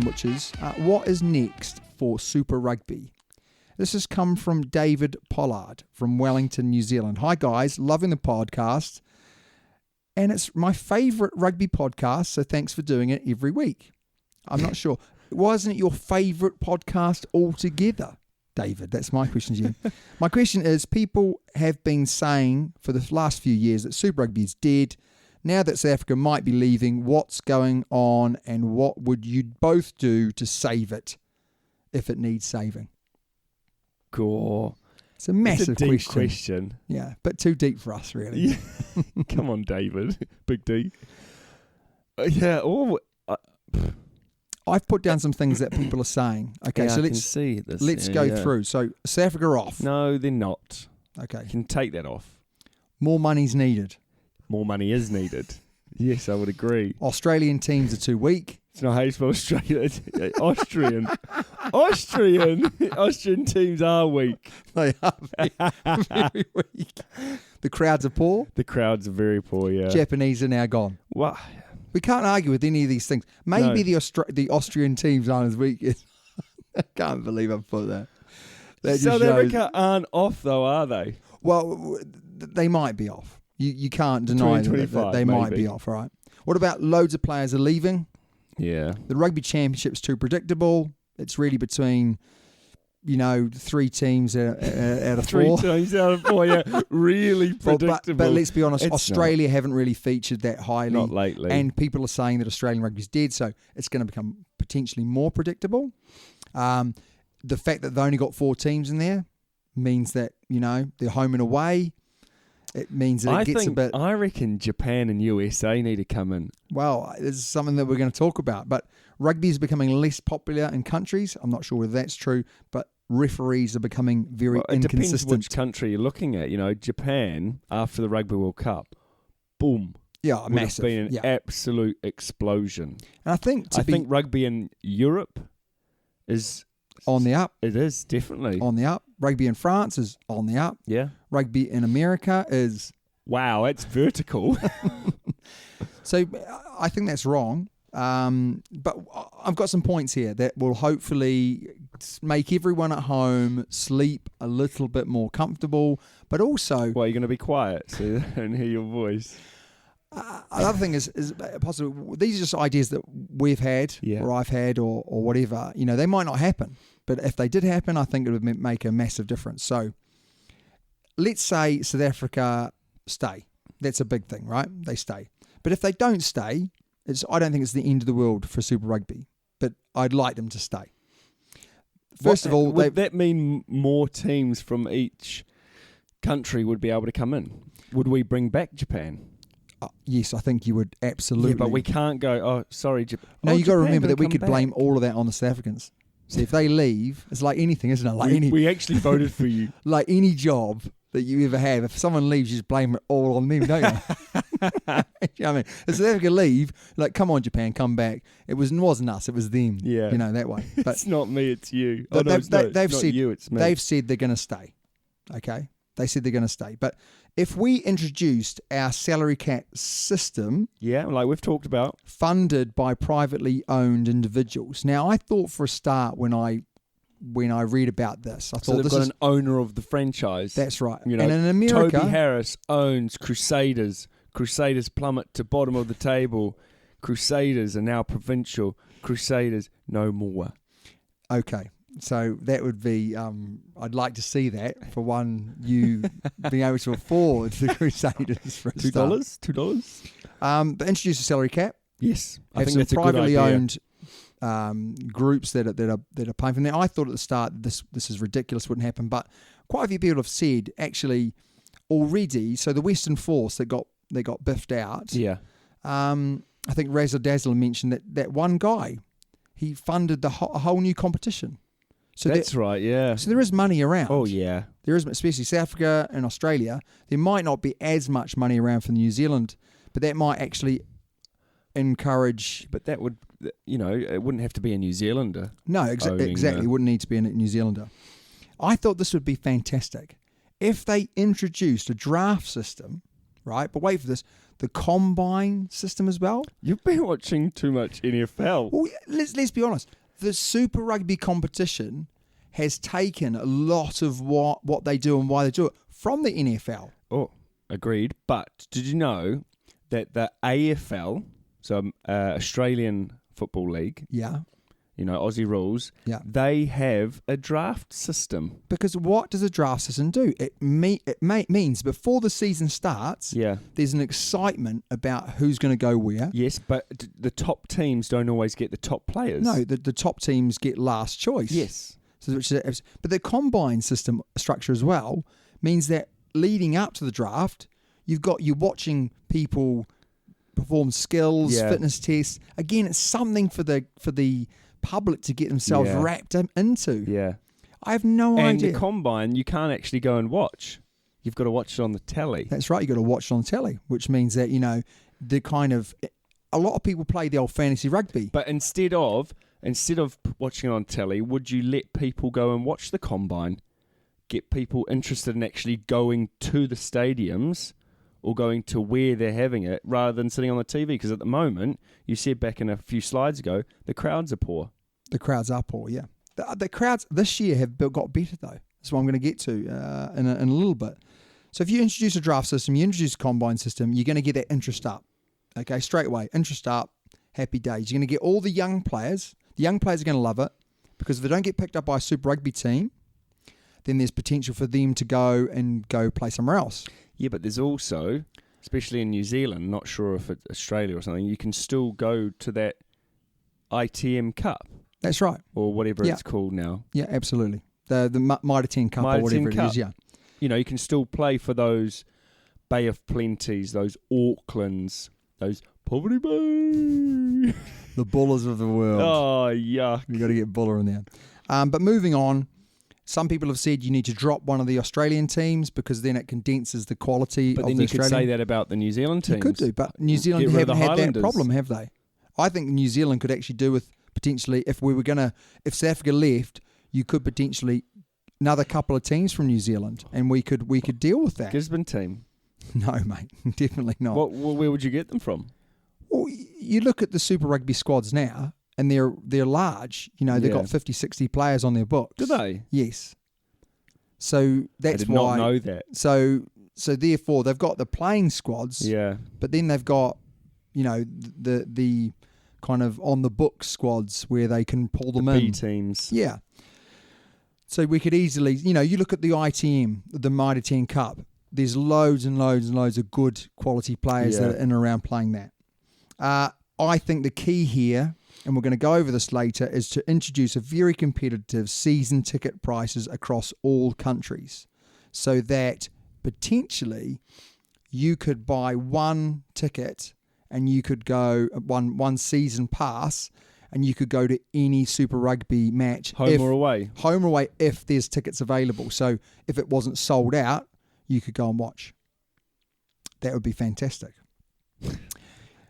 question, which is, what is next for Super Rugby? This has come from David Pollard from Wellington, New Zealand. Hi, guys. Loving the podcast. And it's my favourite rugby podcast, so thanks for doing it every week. I'm not sure. Wasn't it your favourite podcast altogether, David? That's my question to you. My question is, people have been saying for the last few years that Super Rugby is dead. Now that South Africa might be leaving, what's going on and what would you both do to save it if it needs saving? Cool. It's a massive It's a deep question. Yeah, but too deep for us, really. Yeah. Come on, David. Big D. Yeah. I've put down some things that people are saying. Okay, yeah, so I can see this. let's go through. So South Africa are off. No, they're not. Okay. You can take that off. More money's needed. More money is needed. Yes, I would agree. Australian teams are too weak. It's not how you spell Australia. Austrian teams are weak. They are very weak. The crowds are poor. The crowds are very poor, yeah. Japanese are now gone. What? We can't argue with any of these things. Maybe the Austrian teams aren't as weak as... I can't believe I put that. South Africa aren't off though, are they? Well, they might be off. You can't deny that they might be off, all right? What about loads of players are leaving? Yeah. The Rugby Championship's too predictable. It's really between, 3 teams out of 4. 3 teams out of 4, yeah. Really predictable. But let's be honest, Australia haven't really featured that highly. Not lately. And people are saying that Australian rugby's dead, so it's going to become potentially more predictable. The fact that they only got 4 teams in there means that, they're home and away. It means that it gets a bit... I reckon Japan and USA need to come in. Well, this is something that we're going to talk about. But rugby is becoming less popular in countries. I'm not sure whether that's true, but referees are becoming very inconsistent. It depends which country you're looking at. Japan, after the Rugby World Cup, boom. Yeah, massive. It's been an absolute explosion. And I think rugby in Europe is... on the up. It is, definitely. On the up. Rugby in France is on the up. Yeah. Rugby in America is... Wow, it's vertical. So I think that's wrong. But I've got some points here that will hopefully make everyone at home sleep a little bit more comfortable, but also... Well, you're going to be quiet so they don't hear your voice. Another thing is possible. These are just ideas that we've had, or I've had, or whatever. They might not happen, but if they did happen, I think it would make a massive difference. So, let's say South Africa stay. That's a big thing, right? They stay. But if they don't stay, I don't think it's the end of the world for Super Rugby. But I'd like them to stay. First of all, would that mean more teams from each country would be able to come in? Would we bring back Japan? Yes, I think you would absolutely. Yeah, but we can't go, sorry, Japan. No, you've got to remember that we could blame all of that on the South Africans. See, if they leave, it's like anything, isn't it? We actually voted for you. Like any job that you ever have, if someone leaves, you just blame it all on them, don't you? You know what I mean? If South Africa leave, like, come on, Japan, come back. It wasn't us, it was them. Yeah. That way. But it's not me, it's you. They've said, you, it's me. They've said they're going to stay. Okay? They said they're going to stay. But if we introduced our salary cap system... Yeah, like we've talked about. ...funded by privately owned individuals. Now, I thought for a start when I read about this, I thought they've got an owner of the franchise. That's right. And in America... Toby Harris owns Crusaders. Crusaders plummet to bottom of the table. Crusaders are now provincial. Crusaders no more. Okay. So that would be, I'd like to see that for one, you being able to afford the Crusaders for a start. $2? But introduce a salary cap. Yes, I think that's privately owned groups that are paying for them. Now, I thought at the start this is ridiculous, wouldn't happen, but quite a few people have said actually already. So the Western Force that got biffed out. Yeah. I think Razzle Dazzle mentioned that one guy, he funded a whole new competition. So that's right, yeah. So there is money around. Oh, yeah. There is, especially South Africa and Australia. There might not be as much money around for New Zealand, but that might actually encourage... But that would, it wouldn't have to be a New Zealander. No, exactly. It wouldn't need to be a New Zealander. I thought this would be fantastic. If they introduced a draft system, right? But wait for this. the combine system as well. You've been watching too much NFL. Well, let's be honest. The Super Rugby competition has taken a lot of what they do and why they do it from the NFL. Oh, agreed. But did you know that the AFL, so Australian Football League, Yeah. Aussie rules, Yeah. they have a draft system. Because what does a draft system do? It means before the season starts, Yeah. there's an excitement about who's going to go where. Yes, but the top teams don't always get the top players. No, the top teams get last choice. Yes. So, but the combine system structure as well means that leading up to the draft, you're watching people perform skills, fitness tests. Again, it's something for the public to get themselves wrapped into. Yeah. I have no idea. And the combine, you can't actually go and watch. You've got to watch it on the telly. That's right. You've got to watch it on telly, which means that, the kind of... A lot of people play the old fantasy rugby. But instead of watching it on telly, would you let people go and watch the combine? Get people interested in actually going to the stadiums or going to where they're having it rather than sitting on the TV? Because at the moment, you said back in a few slides ago, the crowds are poor. The crowds are poor, yeah. The crowds this year have got better, though. That's what I'm going to get to in a little bit. So if you introduce a draft system, you introduce a combine system, you're going to get that interest up. Okay, straight away, interest up, happy days. You're going to get all the young players. The young players are going to love it because if they don't get picked up by a Super Rugby team, then there's potential for them to go play somewhere else. Yeah, but there's also, especially in New Zealand, not sure if it's Australia or something, you can still go to that ITM Cup. That's right. Or whatever it's called now. Yeah, absolutely. The Mitre 10 Cup or whatever it is, yeah. You can still play for those Bay of Plenties, those Aucklands, those Poverty Bay. The Bullers of the world. Oh, yuck. You've got to get Buller in there. But moving on, some people have said you need to drop one of the Australian teams because then it condenses the quality of the Australian. But then you could say that about the New Zealand teams. You could do, but New Zealand haven't had that problem, have they? I think New Zealand could actually do with potentially, if South Africa left, you could potentially another couple of teams from New Zealand, and we could deal with that. Gisborne team? No, mate, definitely not. Where would you get them from? Well, you look at the Super Rugby squads now, and they're large. They've got 50, 60 players on their books. Do they? Yes. So that's why. I did not know that. So therefore, they've got the playing squads. Yeah. But then they've got, the kind of on the book squads where they can pull them in. B teams. Yeah. So we could easily, you look at the ITM, the Mitre 10 Cup. There's loads and loads and loads of good quality players that are in and around playing that. I think the key here, and we're going to go over this later, is to introduce a very competitive season ticket prices across all countries so that potentially you could buy one ticket and you could go one season pass and you could go to any Super Rugby match. Home or away? Home or away if there's tickets available. So if it wasn't sold out, you could go and watch. That would be fantastic.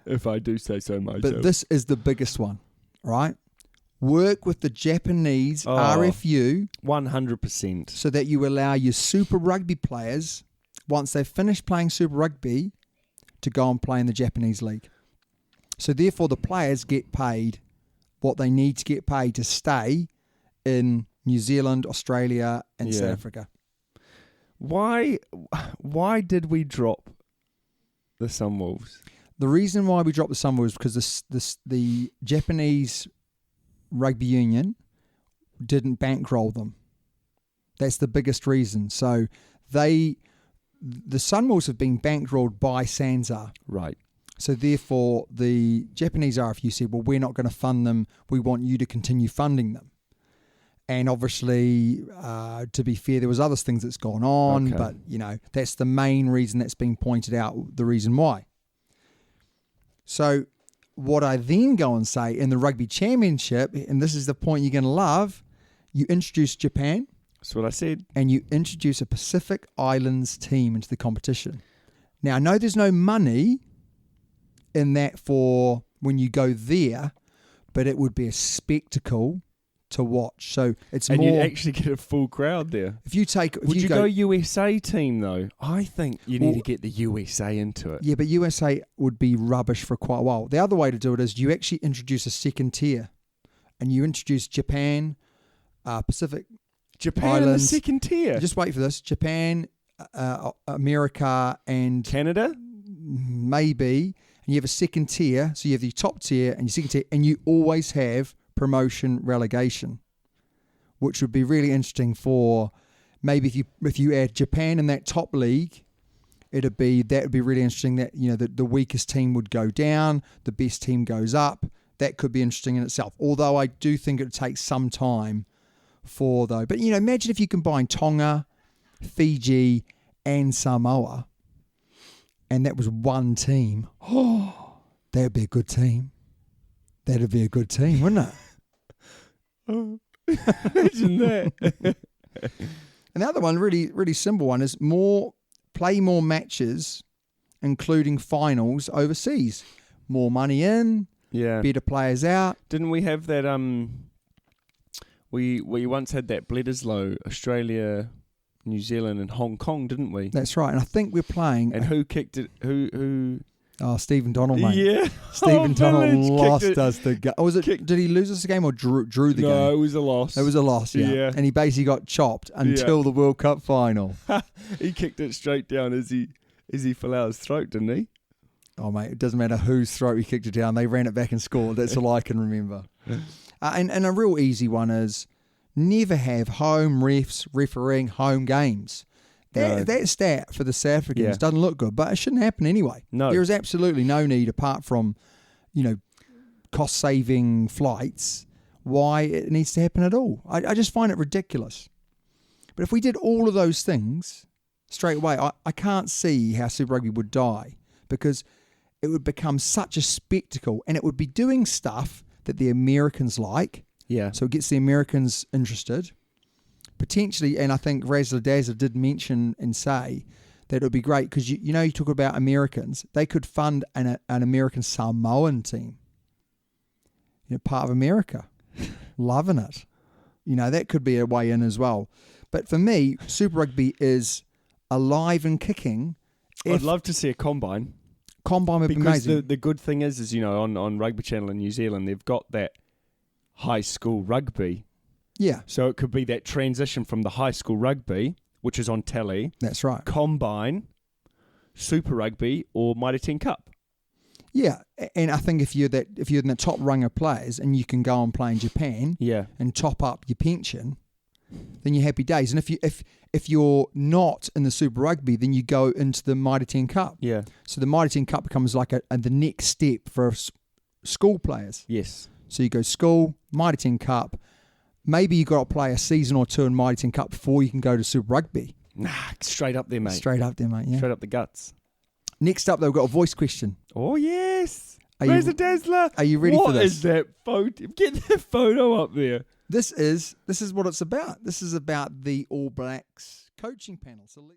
If I do say so myself. But this is the biggest one, right? Work with the Japanese RFU 100%. so that you allow your Super Rugby players, once they've finished playing Super Rugby, to go and play in the Japanese league. So therefore the players get paid what they need to get paid to stay in New Zealand, Australia and South Africa. Why did we drop the Sunwolves? The reason why we dropped the Sunwolves is because the Japanese rugby union didn't bankroll them. That's the biggest reason. So the Sunwolves have been bankrolled by Sansa. Right. So therefore, the Japanese RFU said, well, we're not going to fund them. We want you to continue funding them. And obviously, to be fair, there was other things that's gone on, but, that's the main reason that's been pointed out, the reason why. So what I then go and say in the Rugby Championship, and this is the point you're going to love, you introduce Japan. That's what I said. And you introduce a Pacific Islands team into the competition. Now, I know there's no money in that for when you go there, but it would be a spectacle to watch. So it's and more. you actually get a full crowd there. Would you go USA team though? I think you need to get the USA into it. Yeah, but USA would be rubbish for quite a while. The other way to do it is you actually introduce a second tier, and you introduce Japan, Pacific Japan, Islands. the second tier. Just wait for this: Japan, America, and Canada, maybe. And you have a second tier, so you have the top tier and your second tier, and you always have promotion relegation, which would be really interesting for maybe if you add Japan in that top league, that would be really interesting. That the weakest team would go down, the best team goes up. That could be interesting in itself. Although I do think it would take some time but imagine if you combine Tonga, Fiji, and Samoa, and that was one team. Oh, that would be a good team. That'd be a good team, wouldn't it? Imagine that. And the other one, really, really simple one, is play more matches, including finals overseas. More money in, better players out. Didn't we have that? We once had that Bledisloe, Australia, New Zealand, and Hong Kong, didn't we? That's right. And I think we're playing. And who kicked it? Who? Oh, Stephen Donald, mate. Yeah. Stephen Donald lost us the game. Oh, did he lose us the game or drew the game? No, it was a loss. It was a loss, yeah. And he basically got chopped until the World Cup final. He kicked it straight down as he fell out his throat, didn't he? Oh, mate, it doesn't matter whose throat he kicked it down. They ran it back and scored. That's all I can remember. And a real easy one is never have home refs refereeing home games. That stat for the South Africans doesn't look good, but it shouldn't happen anyway. No. There is absolutely no need, apart from, cost-saving flights, why it needs to happen at all. I just find it ridiculous. But if we did all of those things straight away, I can't see how Super Rugby would die, because it would become such a spectacle, and it would be doing stuff that the Americans like. Yeah. So it gets the Americans interested. Potentially, and I think Razzler Dazzler did mention and say that it would be great because you talk about Americans, they could fund an American Samoan team, part of America, loving it. That could be a way in as well. But for me, Super Rugby is alive and kicking. I'd love to see a combine. Combine would be amazing. Because the good thing is on Rugby Channel in New Zealand, they've got that high school rugby. Yeah. So it could be that transition from the high school rugby, which is on telly. That's right. Combine, Super Rugby, or Mitre 10 Cup. Yeah, and I think if you're in the top rung of players and you can go and play in Japan, and top up your pension, then you're happy days. And if you're not in the Super Rugby, then you go into the Mitre 10 Cup. Yeah. So the Mitre 10 Cup becomes like the next step for school players. Yes. So you go school, Mitre 10 Cup. Maybe you got to play a season or two in Mitre 10 Cup before you can go to Super Rugby. Nah, straight up there, mate. Straight up there, mate. Yeah. Straight up the guts. Next up, though, we've got a voice question. Oh yes. Razzler Dazzler. Are you ready for this? What is that photo? Get that photo up there. This is what it's about. This is about the All Blacks coaching panel. So